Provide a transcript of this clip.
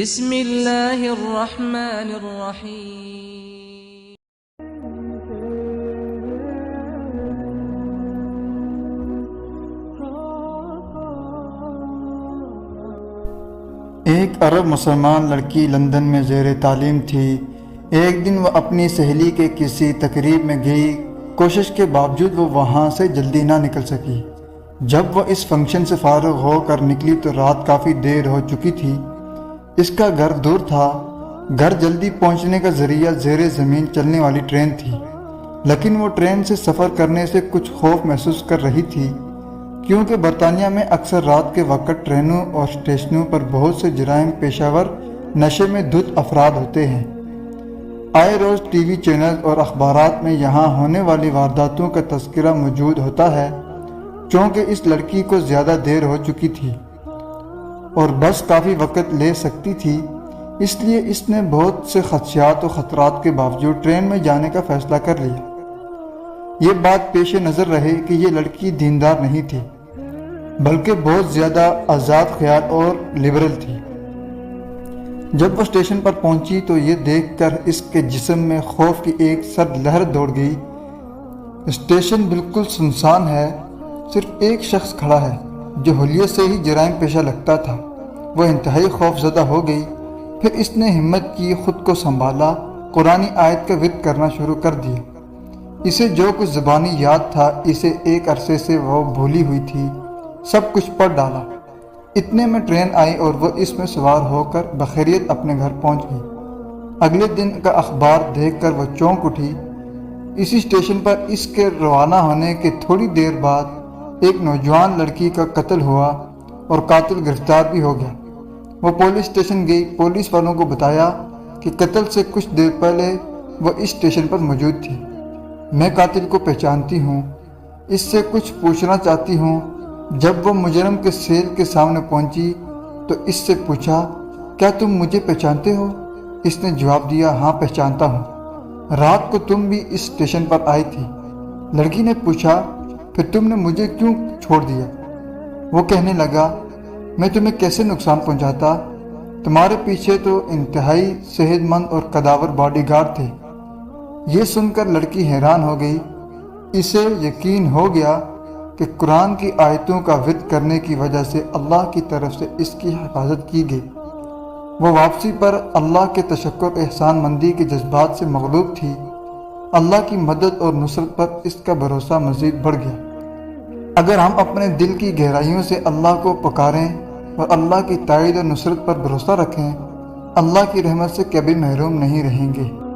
بسم اللہ الرحمن الرحیم۔ ایک عرب مسلمان لڑکی لندن میں زیر تعلیم تھی۔ ایک دن وہ اپنی سہیلی کے کسی تقریب میں گئی۔ کوشش کے باوجود وہ وہاں سے جلدی نہ نکل سکی۔ جب وہ اس فنکشن سے فارغ ہو کر نکلی تو رات کافی دیر ہو چکی تھی۔ اس کا گھر دور تھا۔ گھر جلدی پہنچنے کا ذریعہ زیر زمین چلنے والی ٹرین تھی، لیکن وہ ٹرین سے سفر کرنے سے کچھ خوف محسوس کر رہی تھی، کیونکہ برطانیہ میں اکثر رات کے وقت ٹرینوں اور اسٹیشنوں پر بہت سے جرائم پیشہ ور نشے میں دھت افراد ہوتے ہیں۔ آئے روز ٹی وی چینل اور اخبارات میں یہاں ہونے والی وارداتوں کا تذکرہ موجود ہوتا ہے۔ چونکہ اس لڑکی کو زیادہ دیر ہو چکی تھی اور بس کافی وقت لے سکتی تھی، اس لیے اس نے بہت سے خدشات و خطرات کے باوجود ٹرین میں جانے کا فیصلہ کر لیا۔ یہ بات پیش نظر رہے کہ یہ لڑکی دیندار نہیں تھی، بلکہ بہت زیادہ آزاد خیال اور لبرل تھی۔ جب وہ اسٹیشن پر پہنچی تو یہ دیکھ کر اس کے جسم میں خوف کی ایک سرد لہر دوڑ گئی۔ اسٹیشن بالکل سنسان ہے، صرف ایک شخص کھڑا ہے جو حلیے سے ہی جرائم پیشہ لگتا تھا۔ وہ انتہائی خوف زدہ ہو گئی۔ پھر اس نے ہمت کی، خود کو سنبھالا، قرآنی آیت کا ورد کرنا شروع کر دیا۔ اسے جو کچھ زبانی یاد تھا، اسے ایک عرصے سے وہ بھولی ہوئی تھی، سب کچھ پڑھ ڈالا۔ اتنے میں ٹرین آئی اور وہ اس میں سوار ہو کر بخیریت اپنے گھر پہنچ گئی۔ اگلے دن کا اخبار دیکھ کر وہ چونک اٹھی۔ اسی اسٹیشن پر اس کے روانہ ہونے کے تھوڑی دیر بعد ایک نوجوان لڑکی کا قتل ہوا اور قاتل گرفتار بھی ہو گیا۔ وہ پولیس اسٹیشن گئی۔ پولیس والوں کو بتایا کہ قتل سے کچھ دیر پہلے وہ اس اسٹیشن پر موجود تھی۔ میں قاتل کو پہچانتی ہوں، اس سے کچھ پوچھنا چاہتی ہوں۔ جب وہ مجرم کے سیل کے سامنے پہنچی تو اس سے پوچھا، کیا تم مجھے پہچانتے ہو؟ اس نے جواب دیا، ہاں پہچانتا ہوں، رات کو تم بھی اس اسٹیشن پر آئی تھی۔ لڑکی نے پوچھا، پھر تم نے مجھے کیوں چھوڑ دیا؟ وہ کہنے لگا، میں تمہیں کیسے نقصان پہنچاتا؟ تمہارے پیچھے تو انتہائی صحت مند اور قداور باڈی گارڈ تھے۔ یہ سن کر لڑکی حیران ہو گئی۔ اسے یقین ہو گیا کہ قرآن کی آیتوں کا ورد کرنے کی وجہ سے اللہ کی طرف سے اس کی حفاظت کی گئی۔ وہ واپسی پر اللہ کے تشکر احسان مندی کے جذبات سے مغلوب تھی۔ اللہ کی مدد اور نصرت پر اس کا بھروسہ مزید بڑھ گیا۔ اگر ہم اپنے دل کی گہرائیوں سے اللہ کو پکاریں اور اللہ کی تائید اور نصرت پر بھروسہ رکھیں، اللہ کی رحمت سے کبھی محروم نہیں رہیں گے۔